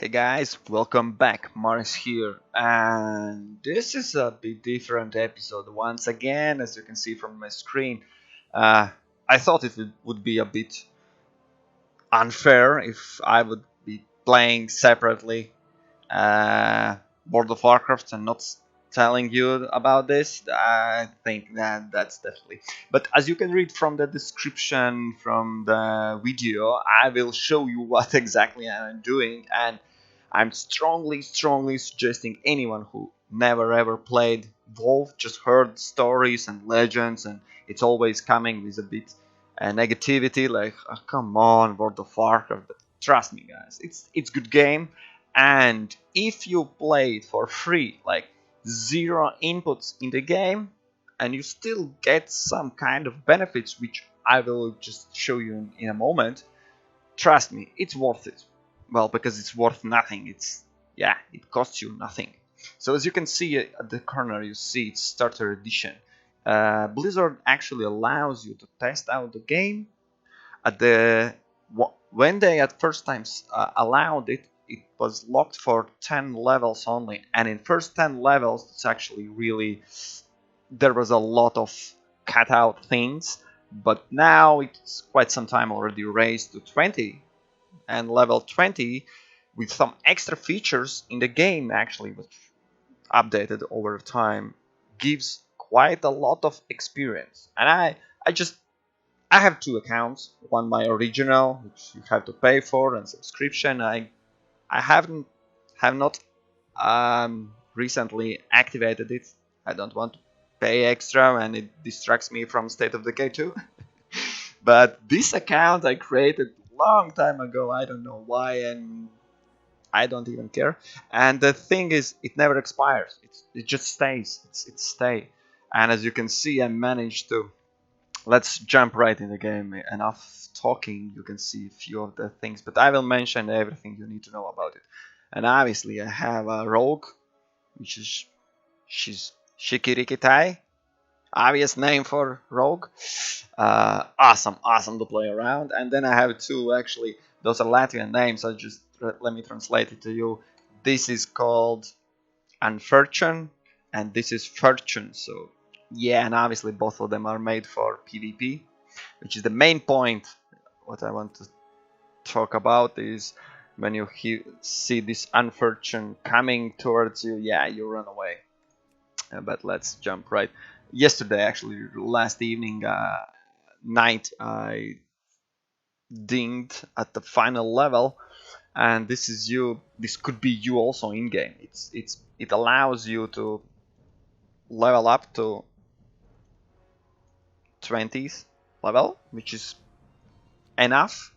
Hey guys, welcome back. Mars here, and this is a bit different episode once again, as you can see from my screen. Uh, I thought it would be a bit unfair if I would be playing separately World of Warcraft and not telling you about this. I think that that's definitely. But as you can read from the description from the video, I will show you what exactly I'm doing, and I'm strongly suggesting anyone who never ever played WoW, just heard stories and legends, and it's always coming with a bit negativity, like oh, come on, World of Warcraft. But trust me, guys, it's good game, and if you play it for free, like zero inputs in the game, and you still get some kind of benefits, which I will just show you in a moment. Trust me, it's worth it. Well, because it's worth nothing. It costs you nothing. So as you can see at the corner, you see it's starter edition. Blizzard actually allows you to test out the game. At the when they at first times allowed it, it was locked for 10 levels only, and in first 10 levels, it's actually really there was a lot of cut out things. But now it's quite some time already raised to 20, and level 20 with some extra features in the game actually, which updated over time, gives quite a lot of experience. And I have two accounts, one my original, which you have to pay for, and subscription. I have not recently activated it. I don't want to pay extra, and it distracts me from State of Decay too. But this account I created long time ago. I don't know why, and I don't even care. And the thing is, it never expires. It just stays. It stay. And as you can see, I managed to. Let's jump right in the game. Enough talking. You can see a few of the things, but I will mention everything you need to know about it. And obviously, I have a rogue, which is she's Shikirikitai, obvious name for rogue. Awesome to play around. And then I have two, actually, those are Latvian names. So just let me translate it to you. This is called Unfortune, and this is Fortune. So yeah, and obviously both of them are made for PvP, which is the main point. What I want to talk about is when you see this Unfortune coming towards you, yeah, you run away. But let's jump right. Yesterday, actually, last evening, night, I dinged at the final level, and this is you. This could be you also in game. It allows you to level up to 20th level, which is enough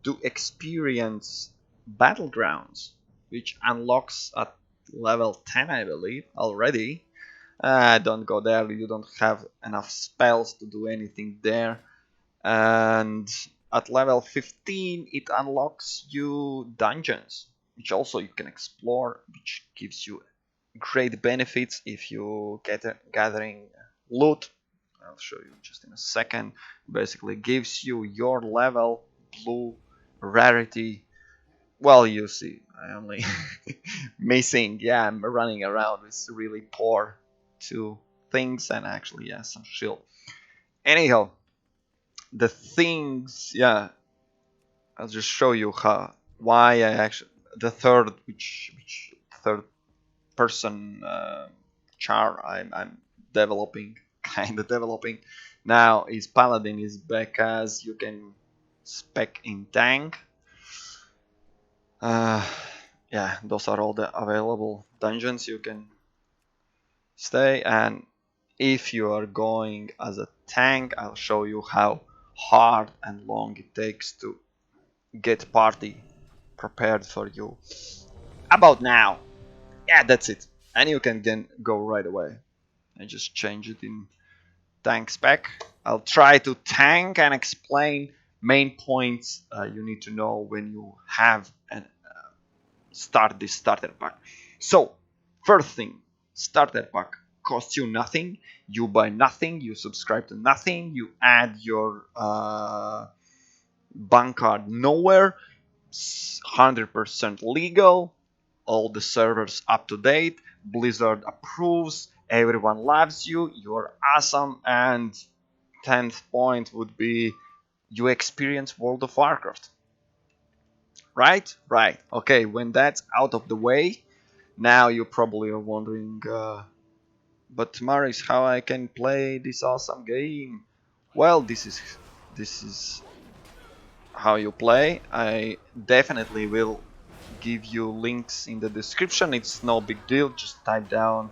to experience battlegrounds, which unlocks at level 10, I believe, already. Don't go there. You don't have enough spells to do anything there. And at level 15 it unlocks you dungeons, which also you can explore, which gives you great benefits if you get gathering loot. I'll show you just in a second. Basically gives you your level, blue, rarity. Well, you see, I only missing, yeah, I'm running around with really poor two things, and actually, yeah, some shield. Anyhow, the things, yeah, I'll just show you how why I actually the third which third person char I'm developing, kind of developing now is paladin, is because you can spec in tank. uh, yeah, those are all the available dungeons you can stay. And if you are going as a tank, I'll show you how hard and long it takes to get party prepared for you about now. Yeah, that's it. And you can then go right away. I just change it in tank spec. I'll try to tank and explain main points you need to know when you have and start this starter pack. So first thing, starter pack costs you nothing. You buy nothing. You subscribe to nothing. You add your bank card nowhere. 100% legal, all the servers up to date, Blizzard approves, everyone loves you, you're awesome, and 10th point would be you experience World of Warcraft. Right? Right. Okay, when that's out of the way, now you probably are wondering, but Maris, how I can play this awesome game? Well, this is how you play. I definitely will give you links in the description. It's no big deal. Just type down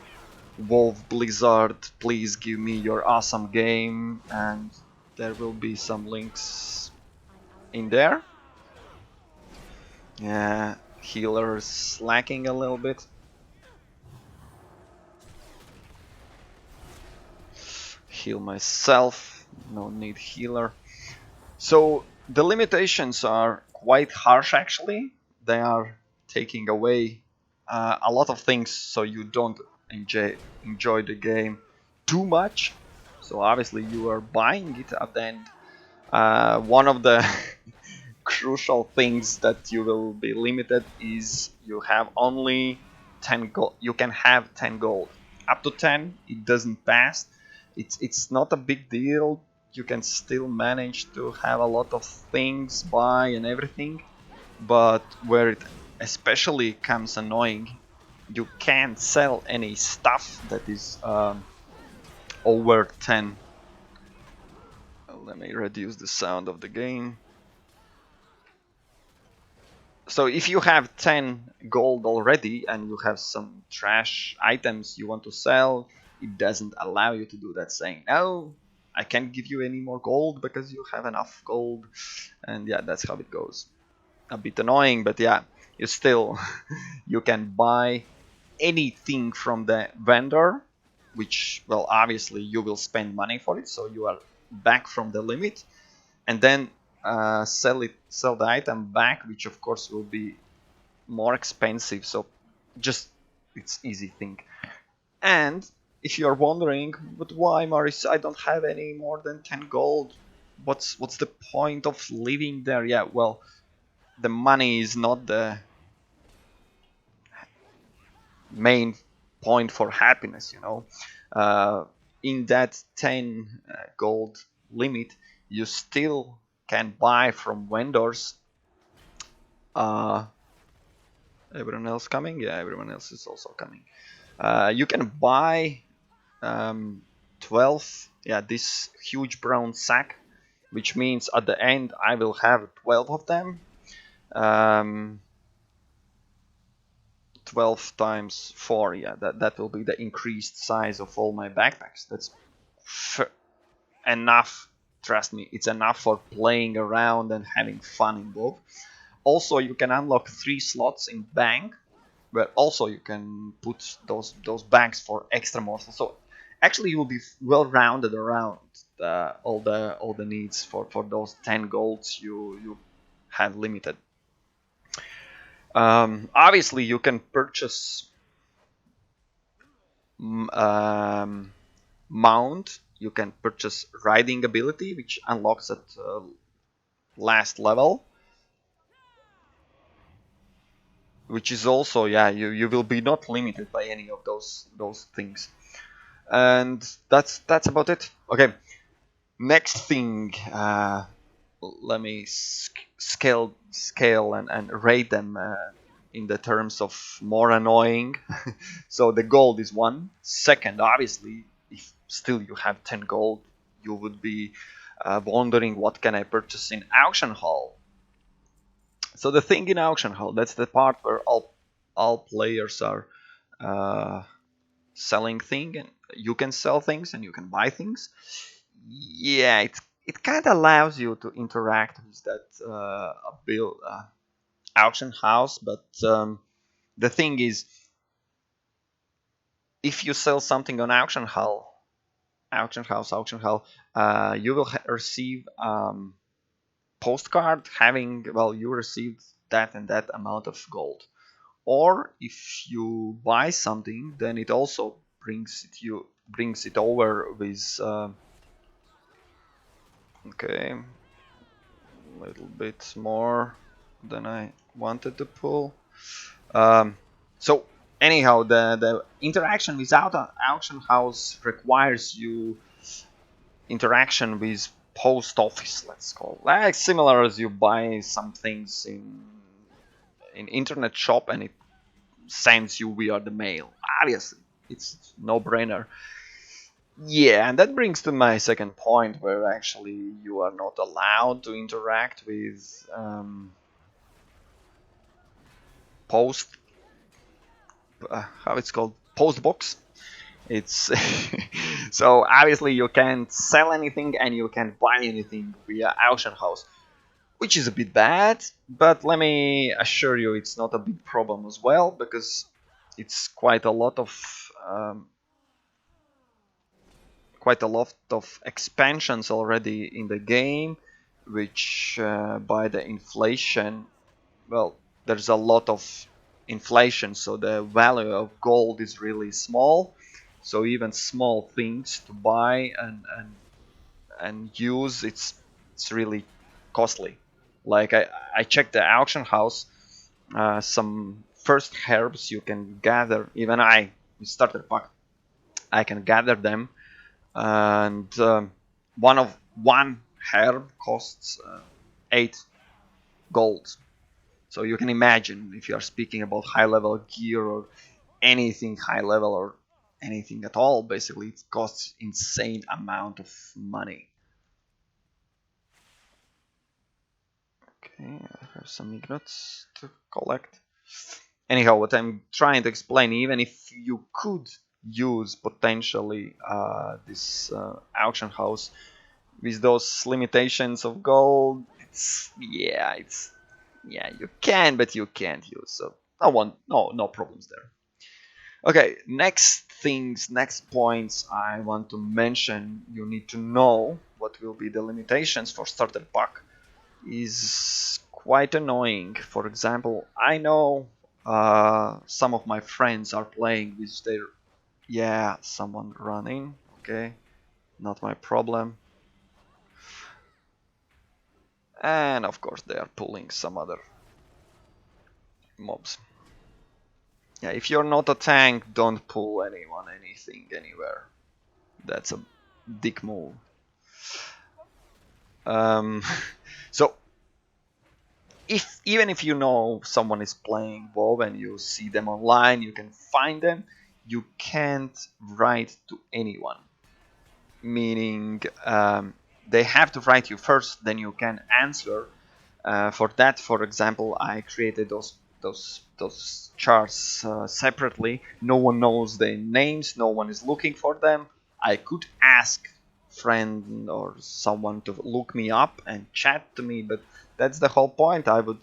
Wolf Blizzard, please give me your awesome game, and there will be some links in there. Yeah, healer's lacking a little bit. Heal myself, no need healer. So the limitations are quite harsh actually. They are taking away a lot of things so you don't enjoy the game too much. So obviously you are buying it at the end. One of the crucial things that you will be limited is you have only 10 gold. You can have 10 gold. Up to 10 it doesn't pass. It's not a big deal. You can still manage to have a lot of things buy and everything, but where it especially comes annoying, you can't sell any stuff that is over 10. Let me reduce the sound of the game. So if you have 10 gold already and you have some trash items you want to sell, it doesn't allow you to do that, saying, no, I can't give you any more gold because you have enough gold. And yeah, that's how it goes. A bit annoying, but yeah, you still you can buy anything from the vendor, which, well, obviously you will spend money for it, so you are back from the limit, and then sell the item back, which of course will be more expensive. So just it's easy thing. And if you're wondering, but why, Maris, I don't have any more than 10 gold, what's the point of living there? Yeah, well, the money is not the main point for happiness, you know. In that 10 gold limit, you still can buy from vendors. Everyone else coming? Yeah, everyone else is also coming. You can buy 12, yeah, this huge brown sack, which means at the end I will have 12 of them. 12 times 4, yeah, that will be the increased size of all my backpacks. That's enough, trust me, it's enough for playing around and having fun in both. Also, you can unlock 3 slots in bank, where also you can put those bags for extra morsels. So actually you will be well rounded around all the needs for those 10 golds you have limited. Obviously you can purchase mount. You can purchase riding ability, which unlocks at last level, which is also, yeah, you will be not limited by any of those things. And that's about it. Okay, next thing, let me scale and rate them in the terms of more annoying. So the gold is 1. Second, obviously, if still you have 10 gold, you would be wondering what can I purchase in auction hall. So the thing in auction hall, that's the part where all players are selling things, and you can sell things and you can buy things. Yeah, it kind of allows you to interact with that auction house, but the thing is, if you sell something on auction hall, you will receive postcard having, well, you received that and that amount of gold. Or if you buy something, then it also brings it over with okay, a little bit more. than I wanted to pull. So anyhow, the interaction without an auction house requires you interaction with post office, let's call, like similar as you buy some things in internet shop and it sends you via the mail. Obviously, it's no brainer. Yeah, and that brings to my second point, where actually you are not allowed to interact with post, how it's called, post box. It's so obviously you can't sell anything and you can't buy anything via auction house, which is a bit bad. But let me assure you, it's not a big problem as well, because it's um, quite a lot of expansions already in the game, which by the inflation, well, there's a lot of inflation, so the value of gold is really small. So even small things to buy and use, it's really costly. Like I checked the auction house, some first herbs you can gather. Even I starter pack, I can gather them, and one herb costs 8 gold. So you can imagine, if you are speaking about high level gear or anything high level or anything at all, basically it costs insane amount of money. Okay, I have some ignots to collect. Anyhow, what I'm trying to explain, even if you could use potentially this auction house with those limitations of gold, it's yeah, you can, but you can't use. So no problems there. Okay, next points I want to mention. You need to know what will be the limitations for starter pack. Is quite annoying. For example, I know some of my friends are playing with their, yeah, someone running. Okay, not my problem. And of course they are pulling some other mobs. Yeah, if you're not a tank, don't pull anyone, anything, anywhere. That's a dick move. Um, so even if you know someone is playing WoW and you see them online, you can find them. You can't write to anyone, meaning they have to write you first, then you can answer. For that, for example, I created those charts separately. No one knows their names. No one is looking for them. I could ask friend or someone to look me up and chat to me, but that's the whole point. I would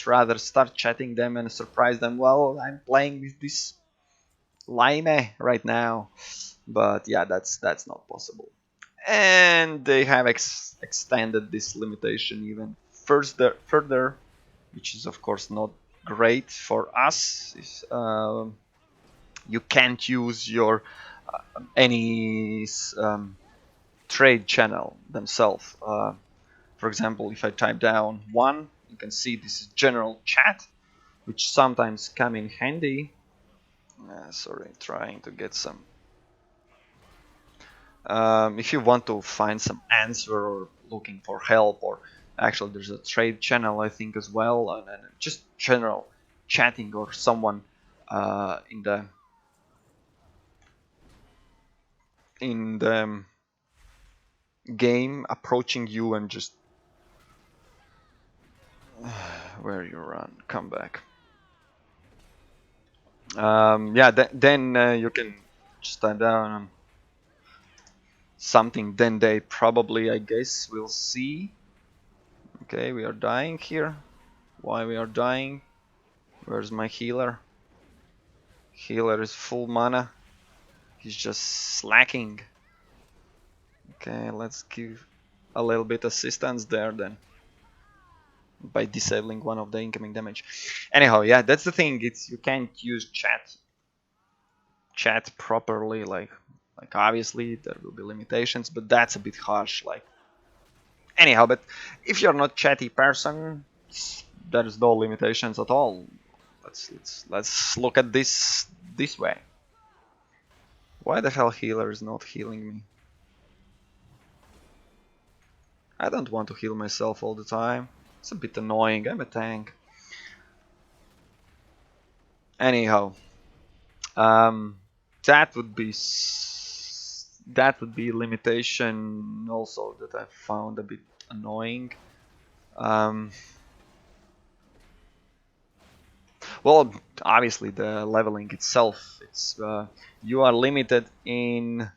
rather start chatting them and surprise them. Well, I'm playing with this Lime right now, but yeah, that's not possible. And they have extended this limitation even further, which is of course not great for us. You can't use your any trade channel themselves. For example, if I type down one, you can see this is general chat, which sometimes come in handy. Sorry, trying to get some. If you want to find some answer or looking for help, or actually there's a trade channel I think as well, and just general chatting or someone in the game approaching you and just where you run, come back. Yeah, then you can just type down something. Then they probably, I guess, will see. Okay, we are dying here. Why we are dying? Where's my healer? Healer is full mana. He's just slacking. Okay, let's give a little bit assistance there then, by disabling one of the incoming damage. Anyhow, yeah, that's the thing. It's you can't use chat properly. Like obviously there will be limitations, but that's a bit harsh. Like anyhow, but if you're not chatty person, there's no limitations at all. Let's look at this way. Why the hell healer is not healing me? I don't want to heal myself all the time. It's a bit annoying. I'm a tank. Anyhow, that would be limitation also that I found a bit annoying. Well, obviously the leveling itself, it's you are limited in.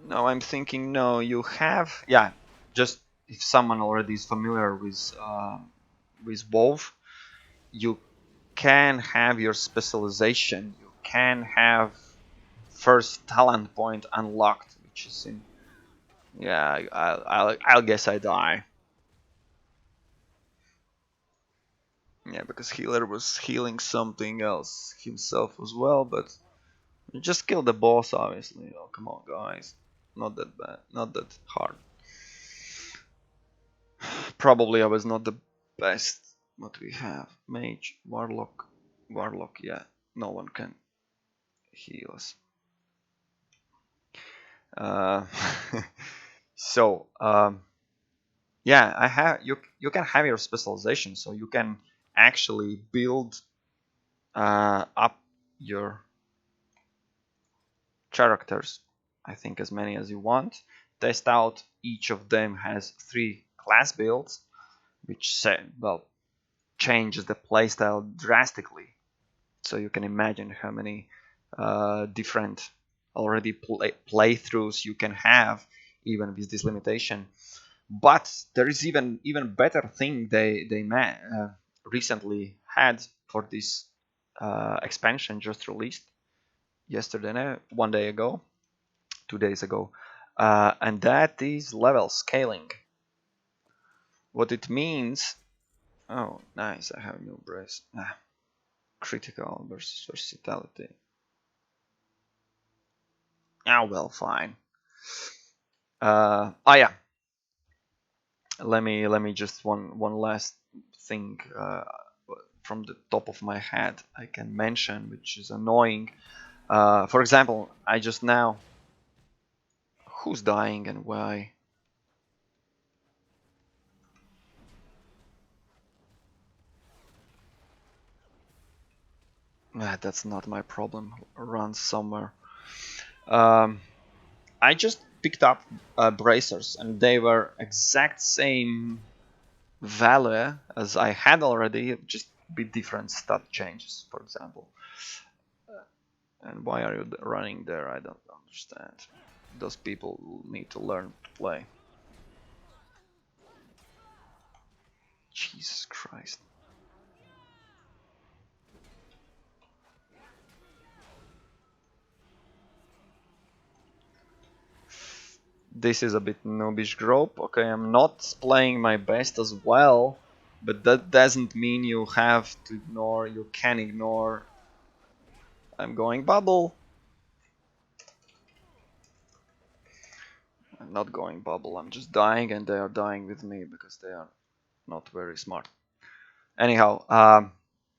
No, I'm thinking no. You have, yeah. Just if someone already is familiar with WoW, you can have your specialization. You can have first talent point unlocked, which is in. Yeah, I'll guess I die. Yeah, because healer was healing something else himself as well, but you just kill the boss, obviously. Oh, come on, guys. Not that bad. Not that hard. Probably I was not the best. What we have? Mage, Warlock. Warlock, yeah. No one can heal us. Uh, so, yeah, I have you can have your specialization, so you can actually build up your characters. I think as many as you want. Test out. Each of them has 3 class builds, which changes the playstyle drastically. So you can imagine how many different already playthroughs you can have even with this limitation. But there is even better thing they recently had for this expansion just released yesterday, no, 1 day ago, 2 days ago, and that is level scaling. What it means. Oh, nice! I have new brace. Critical versus versatility. Ah, well, fine. Oh yeah. Let me just one last thing from the top of my head I can mention, which is annoying. For example, I just now. Who's dying and why? That's not my problem. Run somewhere. I just picked up bracers, and they were exact same value as I had already, just bit different stat changes, for example. And why are you running there? I don't understand. Those people need to learn to play. Jesus Christ. This is a bit noobish group. Okay, I'm not playing my best as well, but that doesn't mean you have to ignore, you can ignore. I'm going bubble. I'm not going bubble, I'm just dying, and they are dying with me because they are not very smart. Anyhow,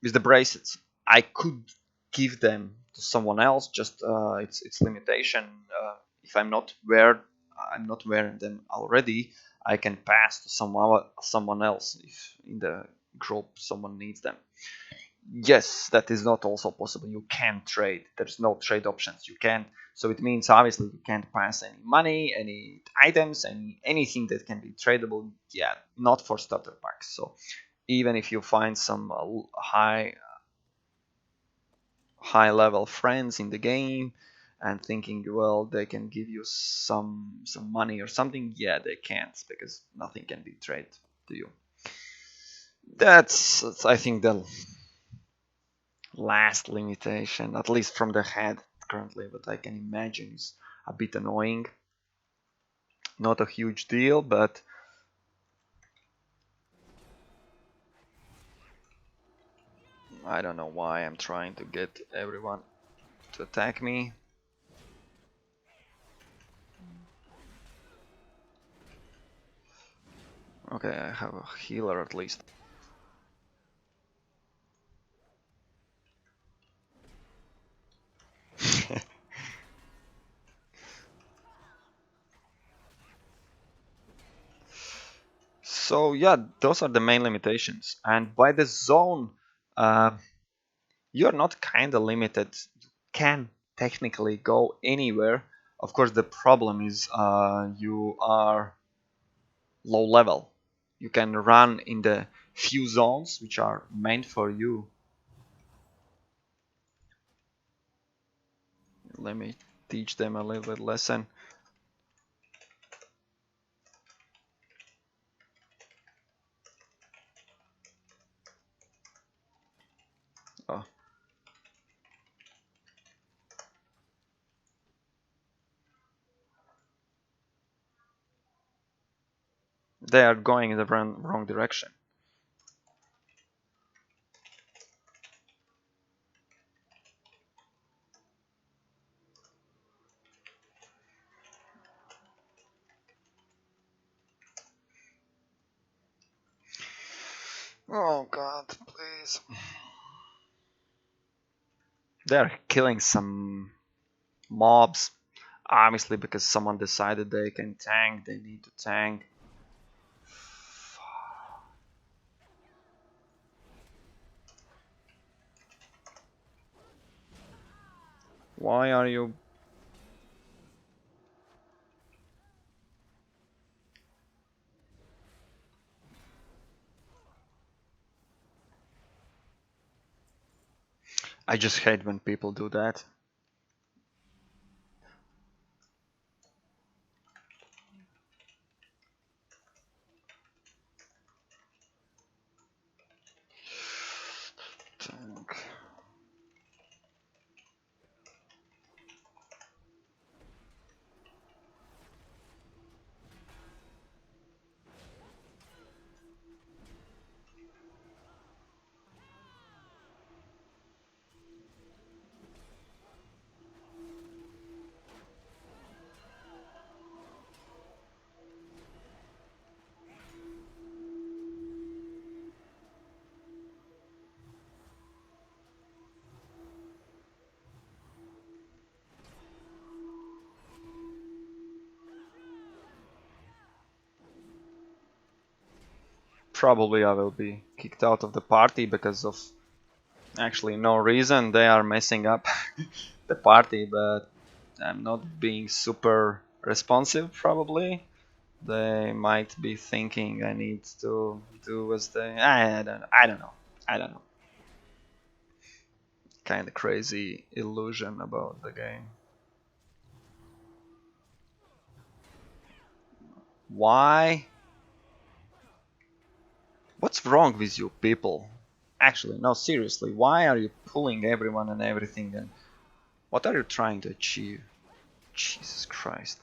with the bracelets, I could give them to someone else. Just it's limitation. If I'm not wearing them already, I can pass to someone else if in the group someone needs them. Yes, that is not also possible. You can't trade. There's no trade options. You can't. So it means obviously you can't pass any money, any items, anything that can be tradable. Yeah, not for starter packs. So even if you find some high level friends in the game and thinking, well, they can give you some money or something, yeah, they can't, because nothing can be traded to you. That's I think the last limitation, at least from the head currently, but I can imagine is a bit annoying. Not a huge deal, but I don't know why I'm trying to get everyone to attack me. Okay, I have a healer at least. So yeah, those are the main limitations. And by the zone, uh, you're not kind of limited. You can technically go anywhere. Of course, the problem is you are low level. You can run in the few zones which are meant for you. Let me teach them a little bit lesson. Oh. They are going in the wrong direction. Oh god, please. They're killing some mobs. Obviously, because someone decided they can tank, they need to tank. Why are you... I just hate when people do that. Tank. Probably I will be kicked out of the party because of actually no reason. They are messing up the party, but I'm not being super responsive probably. They might be thinking I need to do as they... I don't know. I don't know. Kind of crazy illusion about the game. Why? What's wrong with you people? Actually, no, seriously, why are you pulling everyone and everything, and what are you trying to achieve? Jesus Christ.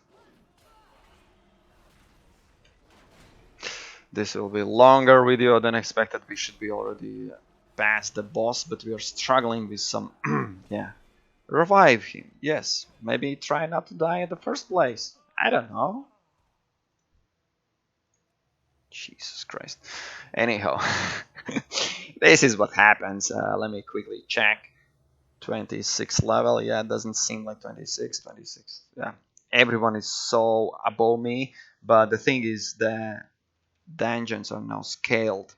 This will be a longer video than expected. We should be already past the boss, but we are struggling with some... yeah. Revive him, yes. Maybe try not to die in the first place. I don't know. Jesus Christ. Anyhow, this is what happens. Let me quickly check. 26 level, yeah, it doesn't seem like 26. Yeah, everyone is so above me, but the thing is the dungeons are now scaled.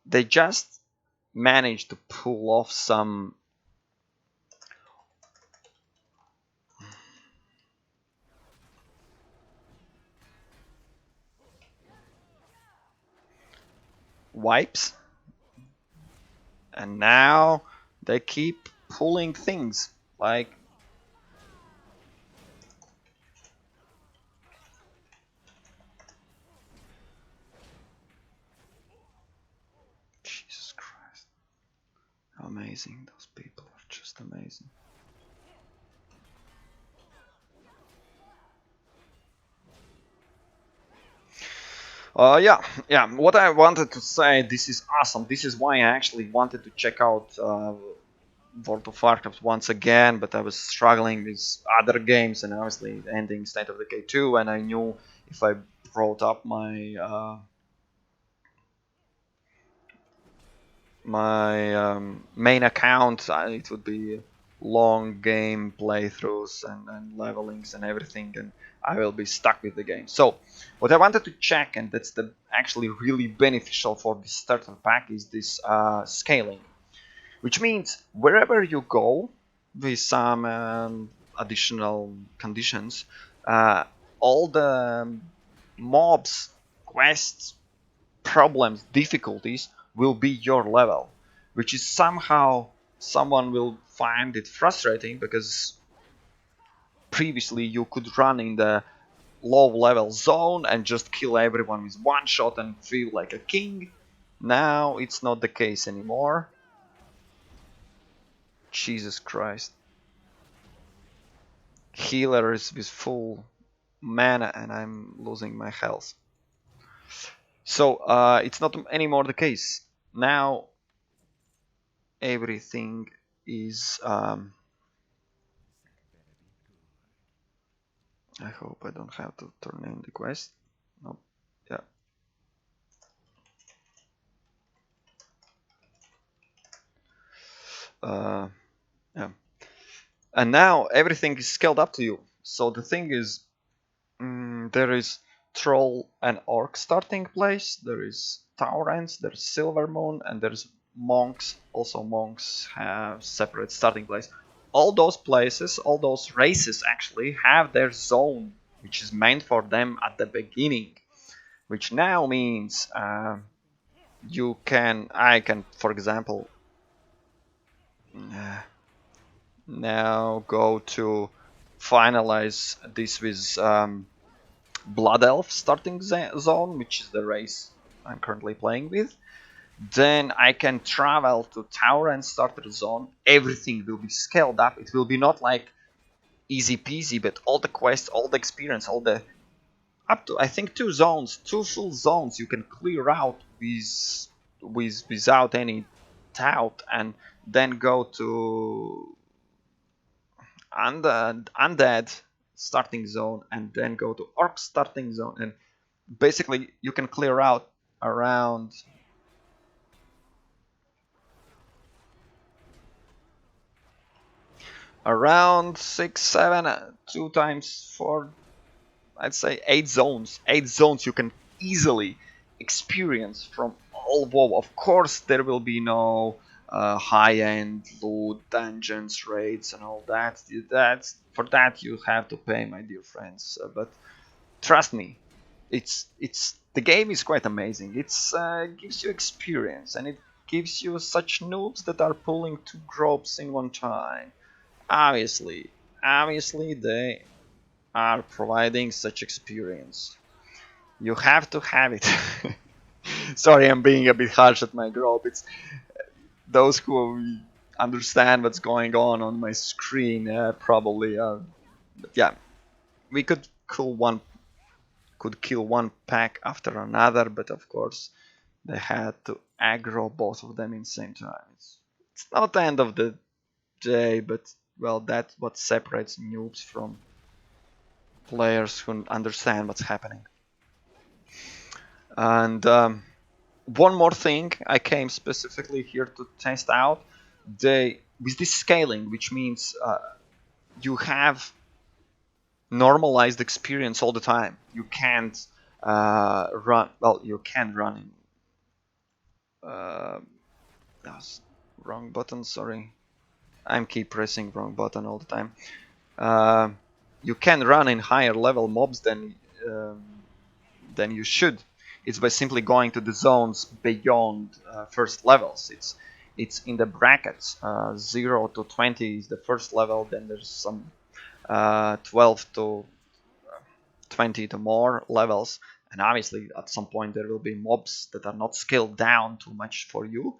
They just managed to pull off some wipes, and now they keep pulling things like... Jesus Christ. Amazing, those people are just amazing. Yeah. What I wanted to say, this is awesome. This is why I actually wanted to check out World of Warcraft once again, but I was struggling with other games and obviously ending State of Decay 2, and I knew if I brought up my main account, it would be long game playthroughs and levelings and everything, and I will be stuck with the game. So what I wanted to check, and that's the actually really beneficial for this starter pack, is this scaling, which means wherever you go with some additional conditions, all the mobs, quests, problems, difficulties will be your level, which is somehow someone will find it frustrating because previously you could run in the low level zone and just kill everyone with one shot and feel like a king. Now it's not the case anymore. Jesus Christ. Healer is with full mana and I'm losing my health. So it's not anymore the case. Now everything is I hope I don't have to turn in the quest. No. Yeah. Yeah. And now everything is scaled up to you. So the thing is, there is troll and orc starting place. There is Taurens. There's Silver Moon, and there's monks. Also, monks have separate starting place. All those places, all those races actually have their zone, which is meant for them at the beginning. Which now means I can, for example, now go to finalize this with Blood Elf starting zone, which is the race I'm currently playing with. Then I can travel to Tower and starter zone. Everything will be scaled up. It will be not like easy peasy, but all the quests, all the experience, all the up to I think two full zones you can clear out without any doubt, and then go to undead starting zone, and then go to orc starting zone, and basically you can clear out around 6, 7, 2 times 4, I'd say 8 zones. 8 zones you can easily experience from all WoW. Of course, there will be no high-end loot, dungeons, raids, and all that. For that you have to pay, my dear friends. But trust me, it's the game is quite amazing. It's gives you experience, and it gives you such noobs that are pulling 2 groups in one time. Obviously, they are providing such experience. You have to have it. Sorry, I'm being a bit harsh at my group. It's those who understand what's going on my screen probably. But yeah, we could kill one pack after another, but of course they had to aggro both of them in the same time. It's not the end of the day, but well, that's what separates noobs from players who understand what's happening. And one more thing, I came specifically here to test out with this scaling, which means you have normalized experience all the time. You can't run. Well, you can run in. That's wrong button. Sorry, I'm keep pressing wrong button all the time. You can run in higher level mobs than you should. It's by simply going to the zones beyond first levels. It's in the brackets. 0 to 20 is the first level. Then there's some 12 to 20 to more levels. And obviously, at some point, there will be mobs that are not scaled down too much for you,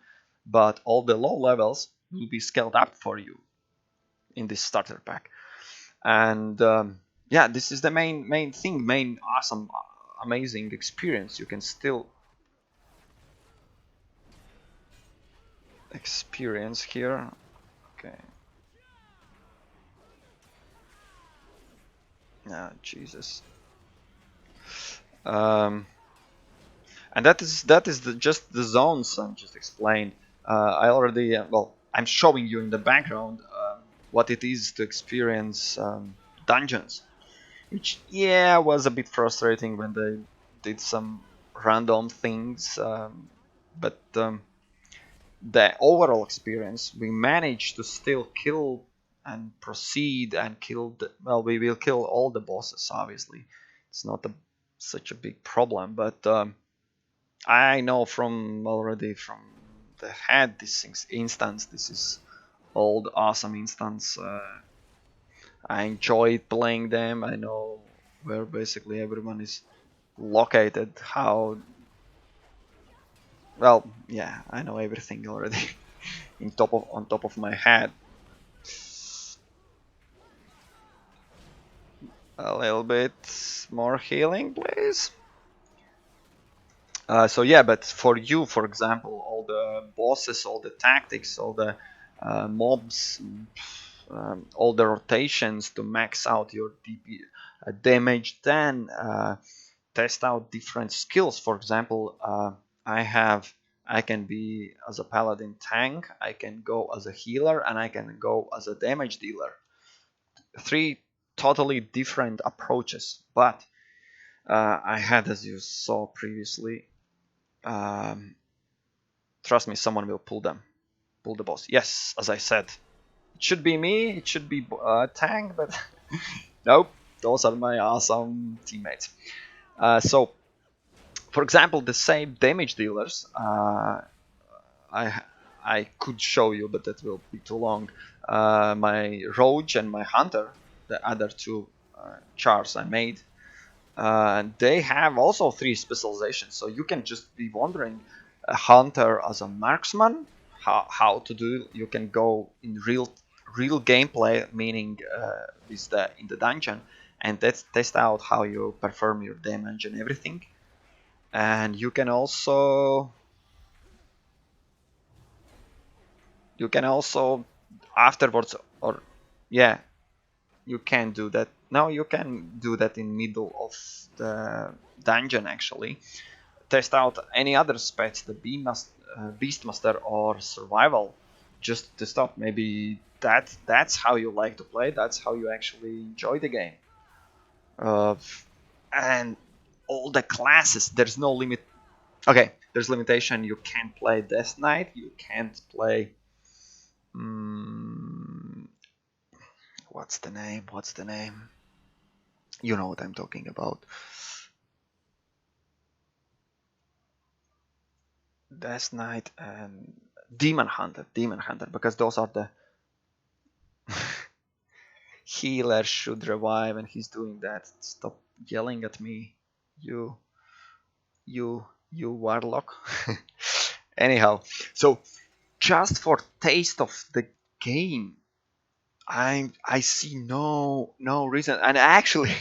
but all the low levels will be scaled up for you in this starter pack. And yeah, this is the main thing, main awesome, amazing experience. You can still experience here. Okay. Ah, Jesus. Um, and that is just the zones I just explained. I already well, I'm showing you in the background what it is to experience dungeons, which yeah was a bit frustrating when they did some random things, but the overall experience we managed to still kill and proceed and kill the, well, we will kill all the bosses. Obviously it's not such a big problem, but I know from already from the head this instance, this is old awesome instance. I enjoyed playing them. I know where basically everyone is located, how, well, yeah, I know everything already on top of my head. A little bit more healing, please. So yeah, but for you, for example, all the bosses, all the tactics, all the mobs, all the rotations to max out your DP damage, then test out different skills. For example, I can be as a paladin tank, I can go as a healer, and I can go as a damage dealer. Three totally different approaches, but I had, as you saw previously, um, trust me, someone will pull the boss. Yes, as I said, it should be me, it should be tank, but nope, those are my awesome teammates. So, for example, the same damage dealers, I I could show you, but that will be too long. My Rogue and my Hunter, the other two chars I made, they have also 3 specializations. So you can just be wondering, a Hunter as a marksman, how to do. You can go in real gameplay, meaning is the in the dungeon, and test out how you perform your damage and everything. And you can also afterwards, or yeah, you can do that. Now you can do that in middle of the dungeon actually. Test out any other specs, the Beastmaster or Survival. Just test out. Maybe that's how you like to play. That's how you actually enjoy the game. Uh, and all the classes. There's no limit. Okay, there's limitation. You can't play Death Knight. You can't play. Mm, what's the name? What's the name? You know what I'm talking about. Death Knight and Demon Hunter. Demon Hunter, because those are the healer should revive, and he's doing that. Stop yelling at me, you, you warlock. Anyhow, so just for taste of the game, I see no reason. And actually,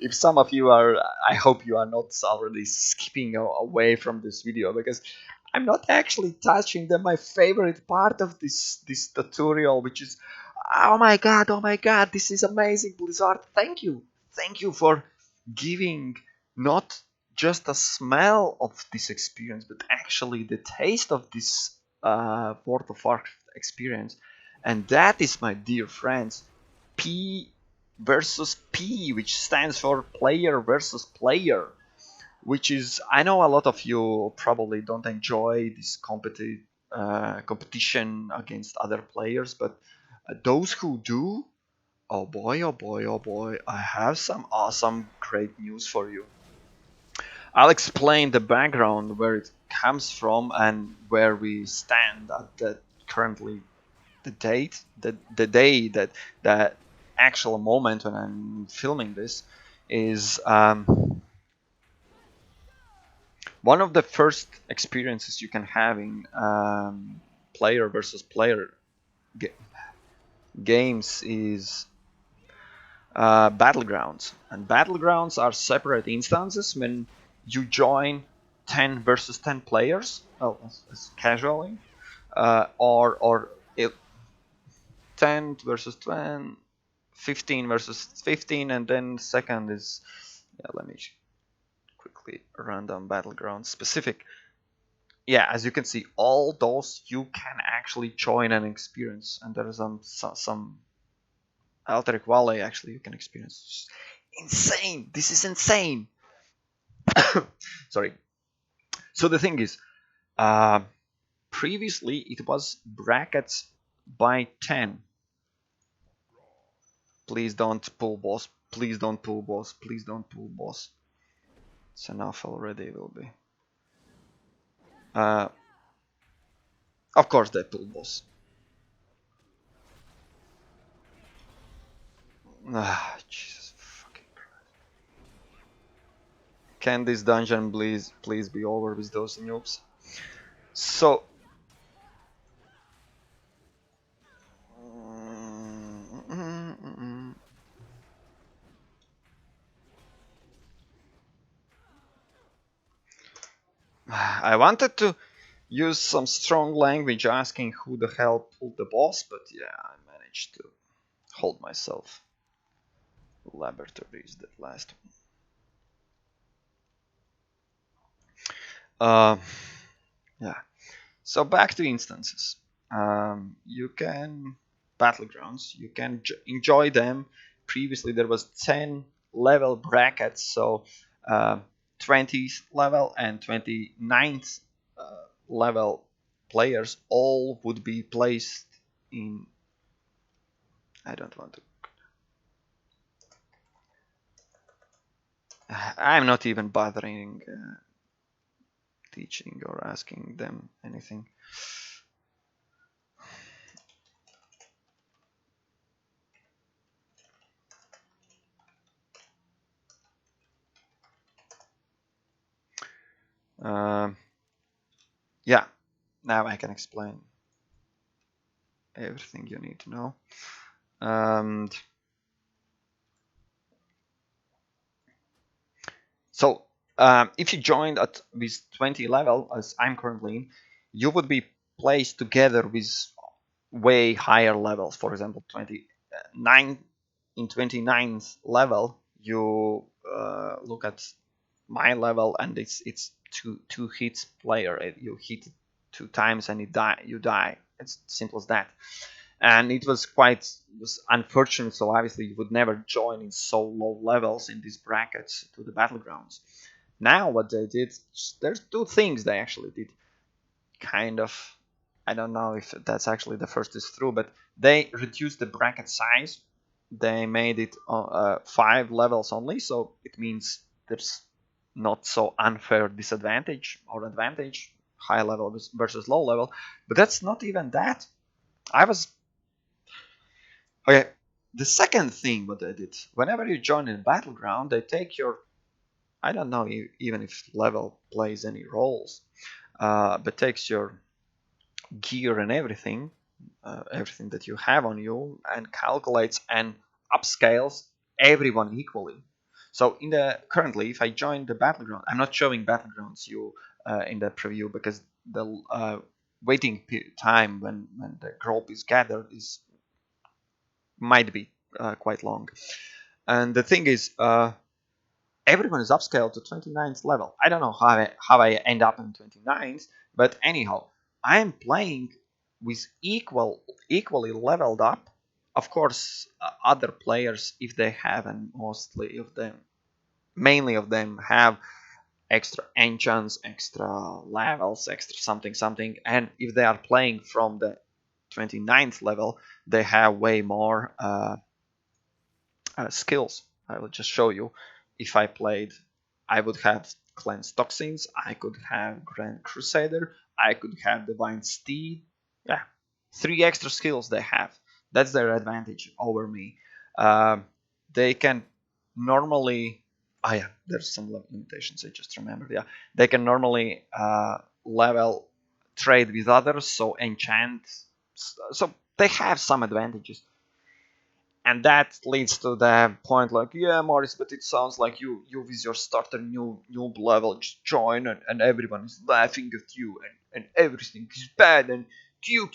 if some of you are, I hope you are not already skipping away from this video, because I'm not actually touching my favorite part of this tutorial, which is, oh my god, this is amazing, Blizzard. Thank you for giving not just a smell of this experience, but actually the taste of this World of Warcraft experience. And that is, my dear friends, P versus P, which stands for player versus player. Which is, I know a lot of you probably don't enjoy this competition against other players, but those who do, oh boy, oh boy, oh boy, I have some awesome, great news for you. I'll explain the background, where it comes from, and where we stand at the currently the date, the day that the actual moment when I'm filming this is one of the first experiences you can have in player versus player games is battlegrounds. And battlegrounds are separate instances when you join 10 versus 10 players, casually, or 10 versus 10, 15 versus 15, and then second is, yeah, let me quickly random battleground specific. Yeah, as you can see, all those you can actually join and experience, and there is some Alteric Valley actually you can experience. Insane! This is insane! Sorry. So the thing is, uh, previously it was brackets by 10. Please don't pull boss. Please don't pull boss. Please don't pull boss. It's enough already, will be. Uh, of course they pull boss. Ah, Jesus fucking Christ. Can this dungeon please be over with those noobs? So... I wanted to use some strong language asking who the hell pulled the boss, but yeah, I managed to hold myself. Laboratory is the last one. Yeah. So back to instances. You can battlegrounds. You can enjoy them. Previously there was 10 level brackets, so 20th level and 29th level players all would be placed in. I don't want to. I'm not even bothering teaching or asking them anything. Yeah, now I can explain everything you need to know. And so if you joined at with 20 level, as I'm currently in, you would be placed together with way higher levels. For example, 29 in 29th level, you look at my level, and it's two hits player. You hit it 2 times and you die. It's simple as that. And it was unfortunate, so obviously you would never join in so low levels in these brackets to the battlegrounds. Now what they did, there's two things they actually did. Kind of, I don't know if that's actually the first is true, but they reduced the bracket size. They made it 5 levels only, so it means there's not so unfair disadvantage or advantage, high level versus low level. But that's not even that. I was Okay, the second thing what they did, whenever you join in battleground, they take your, I don't know even if level plays any roles, but takes your gear and everything, everything that you have on you, and calculates and upscales everyone equally. So currently, if I join the battleground, I'm not showing battlegrounds you in the preview because the waiting time when the group is gathered might be quite long. And the thing is, everyone is upscaled to 29th level. I don't know how I end up in 29th, but anyhow, I am playing with equally leveled up. Of course, other players, if they have, and mainly of them have extra enchants, extra levels, extra something, and if they are playing from the 29th level, they have way more skills. I will just show you. If I played, I would have Cleanse Toxins, I could have Grand Crusader, I could have Divine Steed. Yeah, 3 extra skills they have. That's their advantage over me. They can normally. Oh yeah, there's some limitations. I just remembered. Yeah, they can normally level trade with others, so enchant. So they have some advantages. And that leads to the point like, yeah, Morris, but it sounds like you with your starter new level just join, and everyone is laughing at you, and everything is bad, and Q.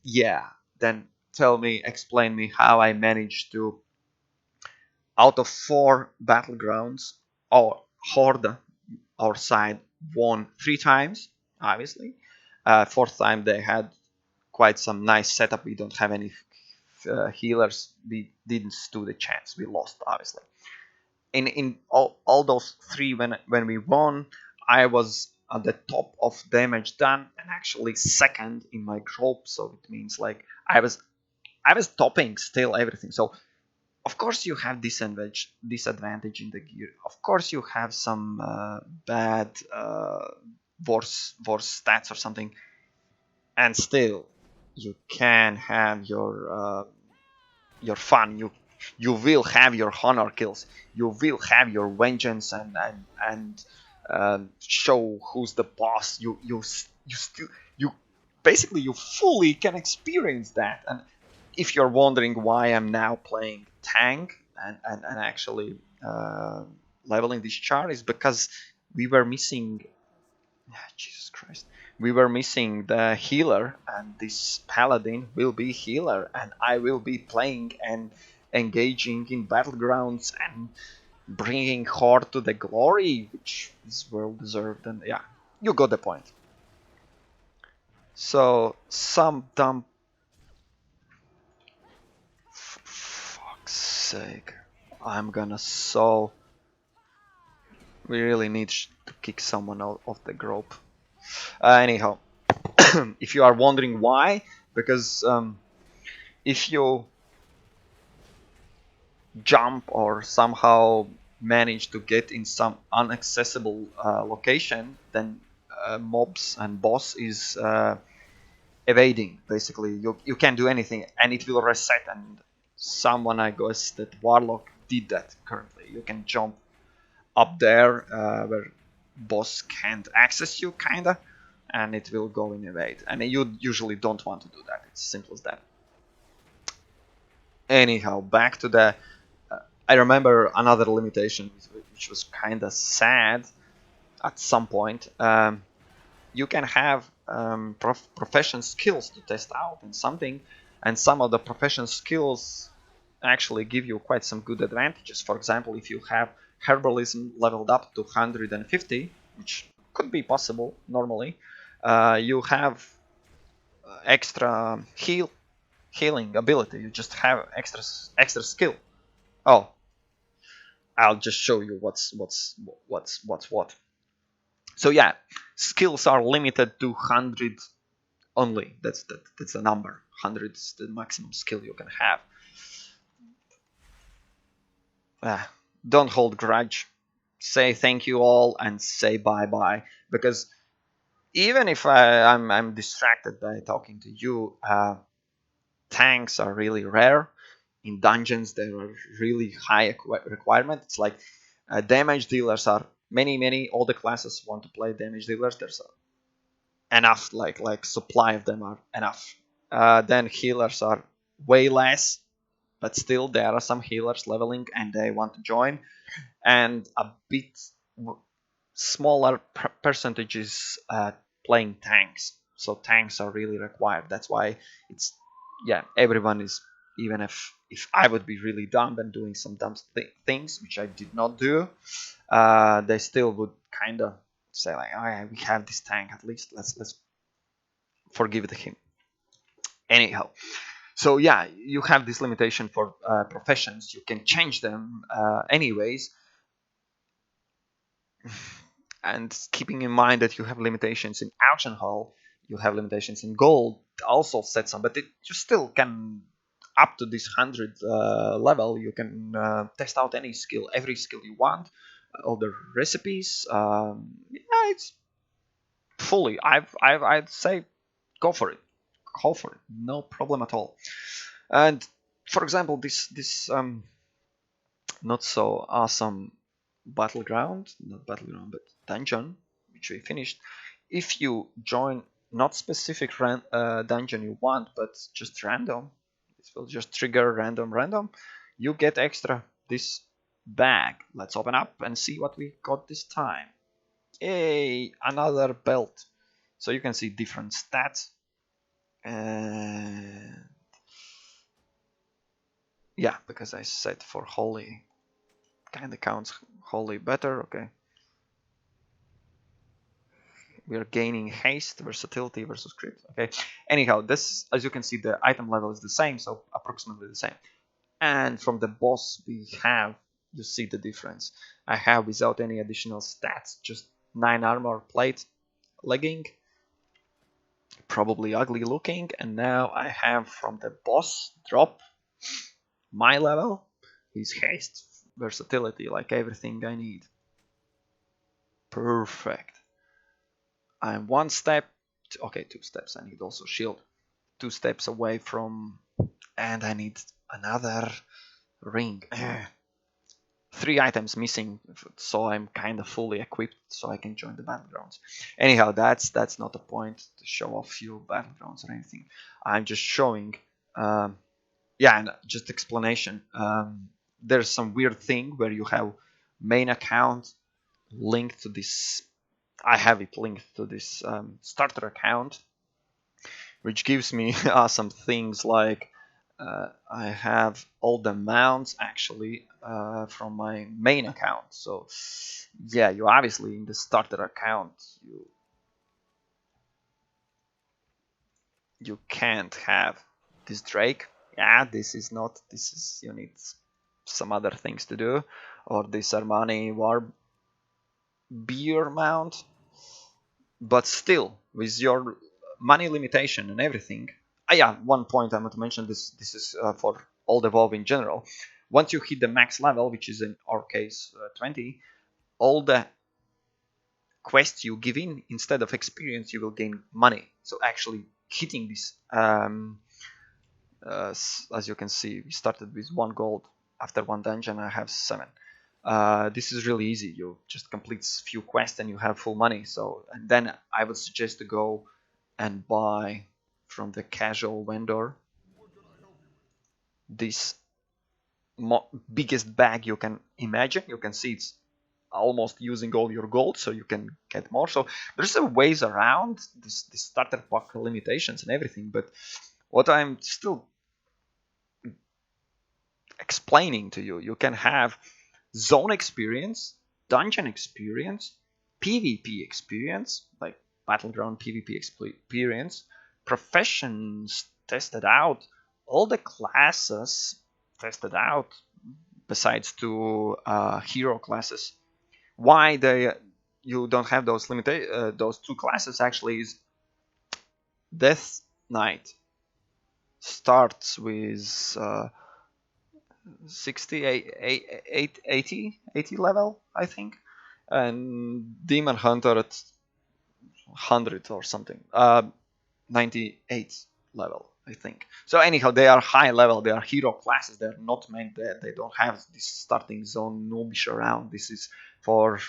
Yeah, then explain me how I managed to, out of 4 battlegrounds, or Horde, our side won 3 times, obviously. Fourth time they had quite some nice setup. We don't have any healers. We didn't stood a chance. We lost, obviously. In all those 3, when we won, I was at the top of damage done and actually second in my group. So it means like I was topping still everything. So of course you have disadvantage in the gear. Of course you have some bad worse stats or something, and still you can have your fun. You will have your honor kills. You will have your vengeance and show who's the boss. You basically you fully can experience that. And if you're wondering why I'm now playing tank and actually leveling this char, is because we were missing, Jesus Christ, we were missing the healer, and this paladin will be healer, and I will be playing and engaging in battlegrounds and bringing Horde to the glory, which is well deserved. And yeah, you got the point. So some dumb, fuck's sake, I'm gonna so, we really need to kick someone out of the group. Anyhow, if you are wondering why, because if you jump or somehow manage to get in some inaccessible location, then mobs and boss is evading. Basically, you can't do anything, and it will reset. And someone, I guess that Warlock did that currently. You can jump up there where boss can't access you, kinda, and it will go in evade. And you usually don't want to do that. It's simple as that. Anyhow, back to the. I remember another limitation which was kinda sad at some point. You can have profession skills to test out and something, and some of the profession skills actually give you quite some good advantages. For example, if you have herbalism leveled up to 150, which could be possible normally, you have extra healing ability. You just have extra skill. Oh, I'll just show you what's what. So yeah, skills are limited to 100 only. That's the number. 100 is the maximum skill you can have. Don't hold grudge. Say thank you all and say bye bye. Because even if I'm distracted by talking to you, tanks are really rare. In dungeons, there are really high requirements. It's like damage dealers are many. All the classes want to play damage dealers. There's enough, like supply of them are enough. Then healers are way less, but still there are some healers leveling and they want to join, and a bit smaller percentages playing tanks. So tanks are really required. That's why it's, yeah, everyone is, even if I would be really dumb and doing some dumb things, which I did not do, they still would kind of say like, oh yeah, we have this tank, at least let's forgive it to him. Anyhow, so yeah, you have this limitation for professions. You can change them anyways, and keeping in mind that you have limitations in auction hall, you have limitations in gold, also set some, but you still can, up to this 100 level, you can test out any skill, every skill you want, all the recipes. Yeah, it's fully. I'd say go for it, no problem at all. And for example, this not so awesome not battleground, but dungeon, which we finished. If you join not specific dungeon you want, but just random, this will just trigger random. You get extra this bag. Let's open up and see what we got this time. Hey, another belt. So you can see different stats. And Yeah, because I set for holy, kind of counts holy better. Okay, we are gaining haste, versatility versus crit. Okay, anyhow, this, as you can see, the item level is the same, so approximately the same. And from the boss we have, you see the difference. I have, without any additional stats, just 9 armor plate legging, probably ugly looking, and now I have from the boss drop my level is haste, versatility, like everything I need. Perfect. I'm one step, okay, 2 steps. I need also shield. 2 steps away from, and I need another ring. 3 items missing, so I'm kind of fully equipped, so I can join the battlegrounds. Anyhow, that's not a point to show off few battlegrounds or anything. I'm just showing, yeah, and just explanation. There's some weird thing where you have main account linked to this. I have it linked to this starter account, which gives me some things like I have all the mounts actually from my main account. So yeah, you obviously in the starter account you can't have this Drake. Yeah, this is not. This is, you need some other things to do, or this Armani War Beer mount. But still, with your money limitation and everything, yeah, one point I want to mention, this is for all the WoW in general. Once you hit the max level, which is in our case 20, all the quests you give in, instead of experience, you will gain money. So actually hitting this, as you can see, we started with 1 gold. After 1 dungeon, I have 7. This is really easy. You just complete few quests and you have full money. So, and then I would suggest to go and buy from the casual vendor this biggest bag you can imagine. You can see it's almost using all your gold, so you can get more. So there's a ways around this starter pack limitations and everything. But what I'm still explaining to you, you can have zone experience, dungeon experience, PvP experience, like battleground PvP experience, professions tested out, all the classes tested out, besides 2 hero classes. Why you don't have those those 2 classes actually is Death Knight starts with 60, 80 level, I think, and Demon Hunter at 100 or something, 98 level, I think. So anyhow, they are high level, they are hero classes, they're not meant that they don't have this starting zone noobish around. This is for,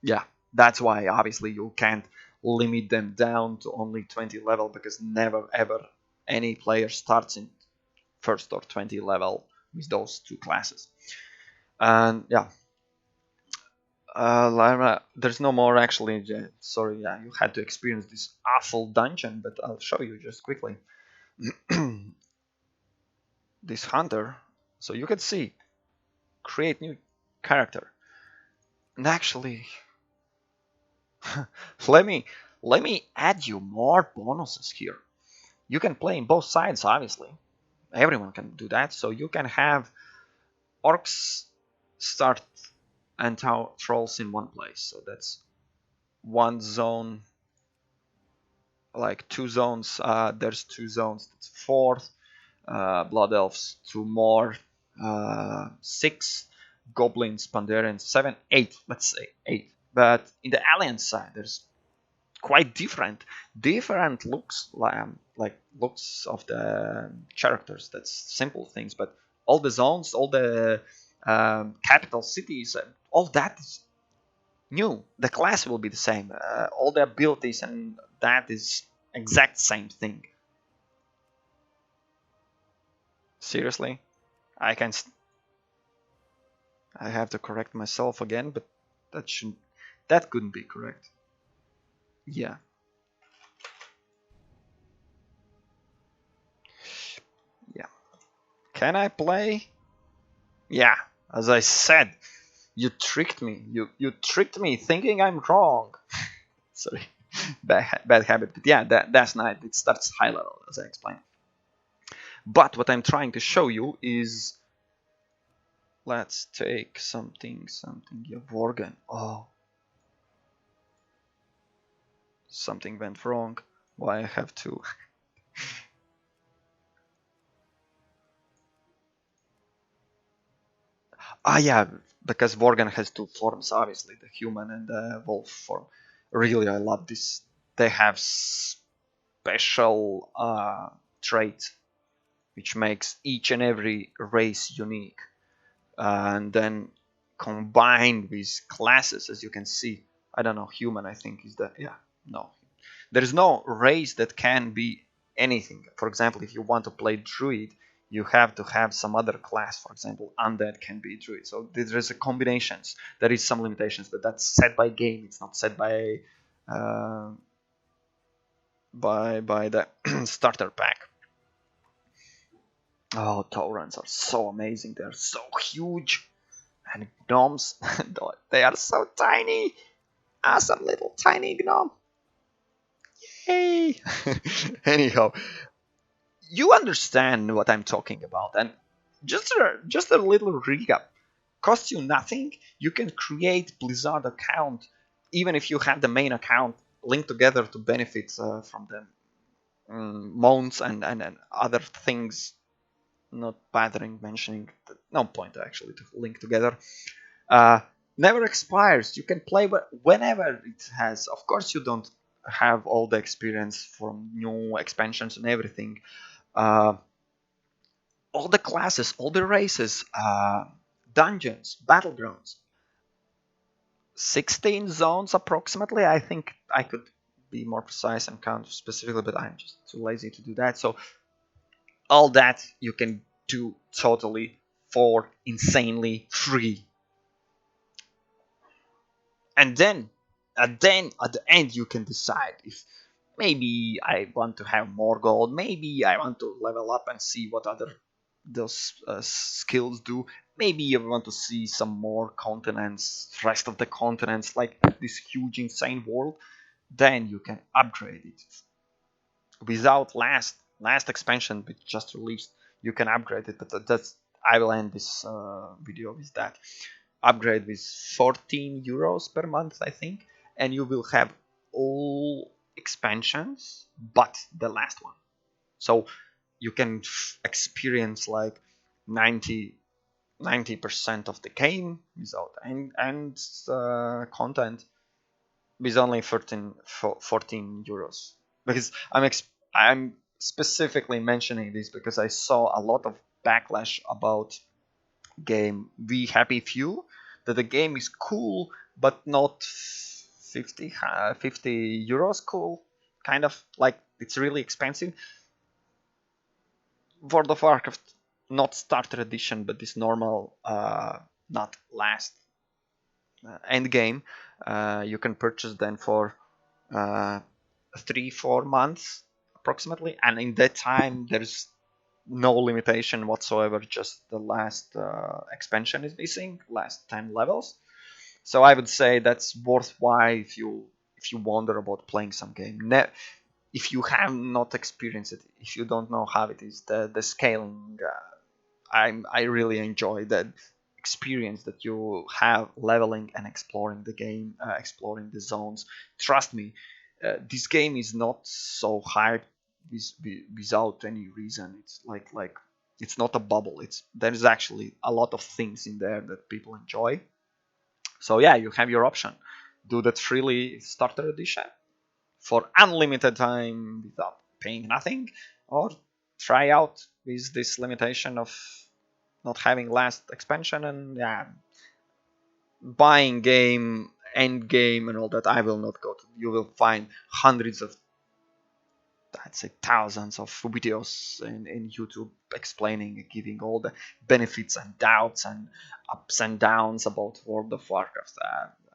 yeah, that's why obviously you can't limit them down to only 20 level, because never ever any player starts in first or 20 level with those 2 classes. And yeah, Lyra, there's no more actually. Sorry, yeah, you had to experience this awful dungeon, but I'll show you just quickly. This hunter, so you can see, create new character, and actually, let me add you more bonuses here. You can play in both sides, obviously. Everyone can do that. So you can have orcs start and trolls in one place. So that's one zone, like 2 zones. There's 2 zones. That's 4. Blood elves 2 more. 6 goblins, Pandarians 7, 8. Let's say 8. But in the alliance side, there's quite different looks, like looks of the characters. That's simple things, but all the zones, all the capital cities, all that is new. The class will be the same, all the abilities, and that is exact same thing. Seriously, I can I have to correct myself again, but that couldn't be correct. Yeah, yeah. Can I play? Yeah, as I said, you tricked me. You tricked me thinking I'm wrong. Sorry, bad habit. But yeah, that's nice. It starts high level, as I explained. But what I'm trying to show you is, let's take something, yeah, Vorgan. Oh, something went wrong. Why I have to? Ah, yeah, because Vorgan has two forms, obviously, the human and the wolf form. Really, I love this. They have special traits which makes each and every race unique. And then combined with classes, as you can see, I don't know, human, I think, is the, yeah, no. There is no race that can be anything. For example, if you want to play druid, you have to have some other class. For example, undead can be druid. So there's a combinations. There is some limitations, but that's set by game. It's not set uh, by the starter pack. Oh, Taurans are so amazing. They're so huge. And gnomes, they are so tiny. Awesome little tiny gnome. Hey. Anyhow, you understand what I'm talking about. And just a little recap. Costs you nothing. You can create Blizzard account even if you have the main account linked together to benefit from the mounts and other things. Not bothering mentioning. No point actually to link together. Uh, Never expires. You can play whenever it has. Of course, you don't have all the experience from new expansions and everything. Uh, all the classes, all the races, dungeons, battlegrounds, 16 zones approximately. I think I could be more precise and count specifically, but I'm just too lazy to do that. So all that you can do totally for insanely free. And then at the end you can decide if maybe I want to have more gold, maybe I want to level up and see what other those skills do, maybe I want to see some more continents, rest of the continents, like this huge insane world. Then you can upgrade it without last expansion which just released. You can upgrade it, but that's, I will end this video with that. Upgrade with 14 euros per month, I think, and you will have all expansions but the last one. So you can experience like 90% of the game without and content with only 14 euros. Because I'm specifically mentioning this because I saw a lot of backlash about game We Happy Few, that the game is cool but not 50 euros cool, kind of like it's really expensive. World of Warcraft, not starter edition but this normal not last end game, you can purchase then for 3-4 months approximately, and in that time there's no limitation whatsoever, just the last expansion is missing, last 10 levels. So I would say that's worthwhile if you wonder about playing some game. If you have not experienced it, if you don't know how it is, the scaling, I really enjoy that experience that you have leveling and exploring the game, exploring the zones. Trust me, this game is not so hard without any reason. It's like it's not a bubble. There's actually a lot of things in there that people enjoy. So yeah, you have your option. Do that freely starter edition for unlimited time without paying nothing, or try out with this limitation of not having last expansion and yeah, buying game, end game, and all that. I will not go to. You will find hundreds of, I'd say thousands of videos in YouTube explaining, giving all the benefits and doubts and ups and downs about World of Warcraft.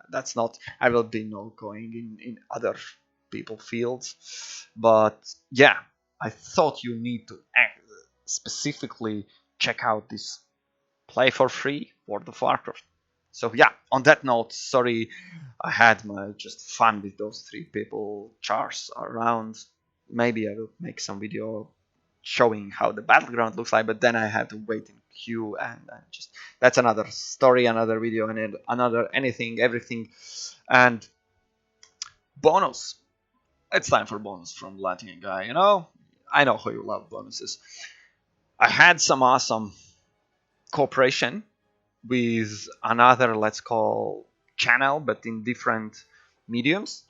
That's not. I will be not going in other people fields, but yeah, I thought you need to act specifically check out this play for free World of Warcraft. So yeah, on that note, sorry I had my just fun with those 3 people chars around. Maybe I will make some video showing how the battleground looks like, but then I had to wait in queue, and just that's another story, another video, and another anything, everything. And bonus. It's time for bonus from Latin guy. You know, I know how you love bonuses. I had some awesome cooperation with another, let's call, channel, but in different mediums,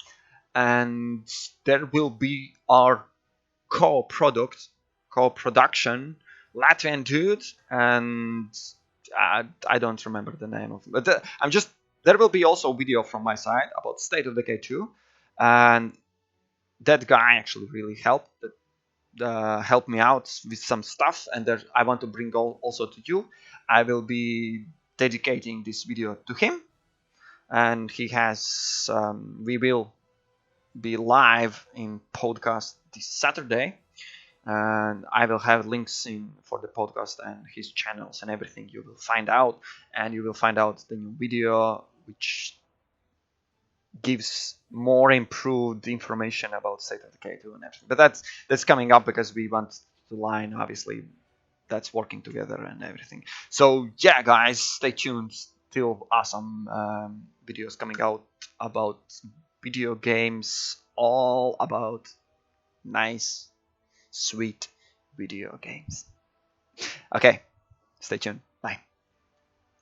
and there will be our co-production Latvian dude, and I don't remember the name of it, but there will be also a video from my side about State of Decay 2, and that guy actually really helped me out with some stuff, and I want to bring also to you. I will be dedicating this video to him, and he has we will be live in podcast this Saturday, and I will have links in for the podcast and his channels and everything. You will find out, and you will find out the new video which gives more improved information about State of Decay 2 and everything. But that's coming up because we want to line, obviously, that's working together and everything. So yeah, guys, stay tuned. Still awesome videos coming out about video games, all about nice, sweet video games. Okay, stay tuned.